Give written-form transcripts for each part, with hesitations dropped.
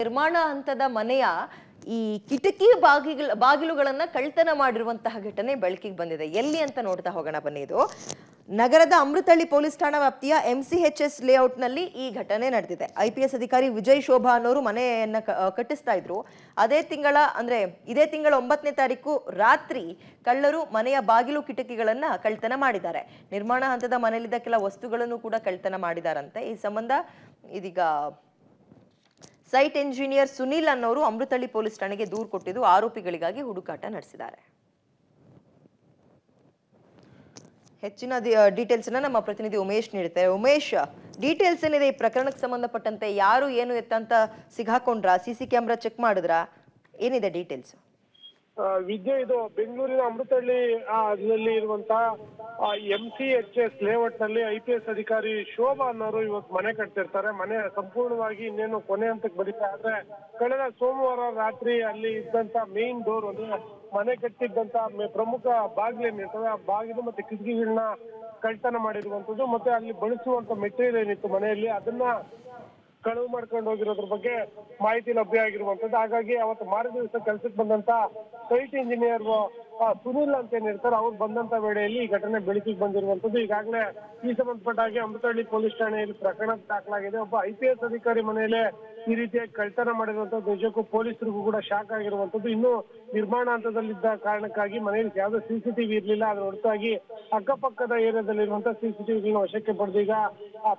ನಿರ್ಮಾಣ ಹಂತದ ಮನೆಯ ಈ ಕಿಟಕಿ ಬಾಗಿಲುಗಳನ್ನ ಕಳ್ತನ ಮಾಡಿರುವಂತಹ ಘಟನೆ ಬೆಳಕಿಗೆ ಬಂದಿದೆ. ಎಲ್ಲಿ ಅಂತ ನೋಡ್ತಾ ಹೋಗೋಣ ಬನ್ನಿ. ಇದು ನಗರದ ಅಮೃತಹಳ್ಳಿ ಪೊಲೀಸ್ ಠಾಣಾ ವ್ಯಾಪ್ತಿಯ MCHS ಲೇಔಟ್ ನಲ್ಲಿ ಈ ಘಟನೆ ನಡೆದಿದೆ. IPS ಅಧಿಕಾರಿ ವಿಜಯ್ ಶೋಭಾ ಅನ್ನೋರು ಮನೆಯನ್ನ ಕಟ್ಟಿಸ್ತಾ ಇದ್ರು. ಇದೇ ತಿಂಗಳ 9ನೇ ತಾರೀಕು ರಾತ್ರಿ ಕಳ್ಳರು ಮನೆಯ ಬಾಗಿಲು ಕಿಟಕಿಗಳನ್ನ ಕಳ್ತನ ಮಾಡಿದ್ದಾರೆ. ನಿರ್ಮಾಣ ಹಂತದ ಮನೆಯಲ್ಲಿದ್ದ ಕೆಲ ವಸ್ತುಗಳನ್ನು ಕೂಡ ಕಳ್ತನ ಮಾಡಿದಾರಂತೆ. ಈ ಸಂಬಂಧ ಇದೀಗ ಸೈಟ್ ಎಂಜಿನಿಯರ್ ಸುನಿಲ್ ಅನ್ನೋರು ಅಮೃತಹಳ್ಳಿ ಪೊಲೀಸ್ ಠಾಣೆಗೆ ದೂರು ಕೊಟ್ಟಿದ್ದು ಆರೋಪಿಗಳಿಗಾಗಿ ಹುಡುಕಾಟ ನಡೆಸಿದ್ದಾರೆ. ಹೆಚ್ಚಿನ ಡೀಟೇಲ್ಸ್ ನಮ್ಮ ಪ್ರತಿನಿಧಿ ಉಮೇಶ್ ನೀಡುತ್ತಾರೆ. ಉಮೇಶ್, ಡೀಟೇಲ್ಸ್ ಏನಿದೆ ಈ ಪ್ರಕರಣಕ್ಕೆ ಸಂಬಂಧಪಟ್ಟಂತೆ? ಯಾರು ಏನು ಎತ್ತಂತ ಸಿಗಾಕೊಂಡ್ರ? CC ಕ್ಯಾಮೆರಾ ಚೆಕ್ ಮಾಡಿದ್ರ? ಏನಿದೆ ಡೀಟೇಲ್ಸ್? ವಿಜಯ್, ಇದು ಬೆಂಗಳೂರಿನ ಅಮೃತಹಳ್ಳಿ ಇರುವಂತಹ MCHS ಲೇಔಟ್ ನಲ್ಲಿ IPS ಅಧಿಕಾರಿ ಶೋಭಾ ಅನ್ನೋರು ಇವತ್ತು ಮನೆ ಕಟ್ತಿರ್ತಾರೆ. ಮನೆ ಸಂಪೂರ್ಣವಾಗಿ ಇನ್ನೇನು ಕೊನೆ ಹಂತಕ್ಕೆ ಬರೀತಾ ಆದ್ರೆ ಕಳೆದ ಸೋಮವಾರ ರಾತ್ರಿ ಅಲ್ಲಿ ಇದ್ದಂತ ಮೇನ್ ಡೋರ್ ಮನೆ ಕಟ್ಟಿದ್ದಂತ ಪ್ರಮುಖ ಬಾಗಿಲೇನಿರ್ತದೆ, ಆ ಬಾಗಿಲು ಮತ್ತೆ ಕಿಟಕಿಗಳನ್ನ ಕಳ್ತನ ಮಾಡಿರುವಂತದ್ದು. ಮತ್ತೆ ಅಲ್ಲಿ ಬಳಸುವಂತ ಮೆಟೀರಿಯಲ್ ಏನಿತ್ತು ಮನೆಯಲ್ಲಿ ಅದನ್ನ ಕಳುವು ಮಾಡ್ಕೊಂಡು ಹೋಗಿರೋದ್ರ ಬಗ್ಗೆ ಮಾಹಿತಿ ಲಭ್ಯ ಆಗಿರುವಂತದ್ದು. ಹಾಗಾಗಿ ಅವತ್ತು ಮಾರನೇ ದಿವಸ ಕೆಲಸಕ್ಕೆ ಬಂದಂತ ಸೈಟ್ ಇಂಜಿನಿಯರ್ ಸುನಿಲ್ ಅಂತ ಏನಿರ್ತಾರೆ ಅವ್ರು ಬಂದಂತ ವೇಳೆಯಲ್ಲಿ ಈ ಘಟನೆ ಬೆಳಕಿಗೆ ಬಂದಿರುವಂತದ್ದು. ಈಗಾಗಲೇ ಈ ಸಂಬಂಧಪಟ್ಟ ಹಾಗೆ ಅಮೃತಹಳ್ಳಿ ಪೊಲೀಸ್ ಠಾಣೆಯಲ್ಲಿ ಪ್ರಕರಣ ದಾಖಲಾಗಿದೆ. ಒಬ್ಬ IPS ಅಧಿಕಾರಿ ಮನೆಯಲ್ಲೇ ಈ ರೀತಿಯಾಗಿ ಕಳ್ತನ ಮಾಡಿರುವಂತದ್ದು ನಿಜಕ್ಕೂ ಪೊಲೀಸರಿಗೂ ಕೂಡ ಶಾಕ್ ಆಗಿರುವಂತದ್ದು. ಇನ್ನು ನಿರ್ಮಾಣ ಹಂತದಲ್ಲಿದ್ದ ಕಾರಣಕ್ಕಾಗಿ ಮನೆಯಲ್ಲಿ ಯಾವುದೇ CCTV ಇರ್ಲಿಲ್ಲ. ಅದ್ರ ಹೊರತಾಗಿ ಅಕ್ಕಪಕ್ಕದ ಏರಿಯಾದಲ್ಲಿರುವಂತಹ CCTVಗಳನ್ನ ವಶಕ್ಕೆ ಪಡೆದು ಈಗ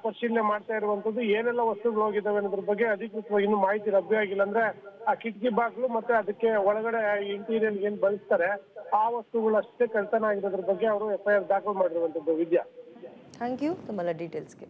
ಪರಿಶೀಲನೆ ಮಾಡ್ತಾ ಇರುವಂತದ್ದು. ಏನೆಲ್ಲ ವಸ್ತುಗಳು ಹೋಗಿದ್ದಾವೆ ಅನ್ನೋದ್ರ ಬಗ್ಗೆ ಅಧಿಕೃತವಾಗಿ ಇನ್ನೂ ಮಾಹಿತಿ ಲಭ್ಯ ಆಗಿಲ್ಲ. ಅಂದ್ರೆ ಆ ಕಿಟಕಿ ಬಾಗಿಲು ಮತ್ತೆ ಅದಕ್ಕೆ ಒಳಗಡೆ ಇಂಟೀರಿಯರ್ ಏನ್ ಬಳಸ್ತಾರೆ ಆ ವಸ್ತುಗಳಷ್ಟೇ ಕಳ್ತನ ಆಗಿರೋದ್ರ ಬಗ್ಗೆ ಅವರು FIR ದಾಖಲು ಮಾಡಿರುವಂತದ್ದು. ವಿದ್ಯಾ, ಥ್ಯಾಂಕ್ ಯು ತಮ್ಮೆಲ್ಲ ಡೀಟೇಲ್ಸ್ಗೆ.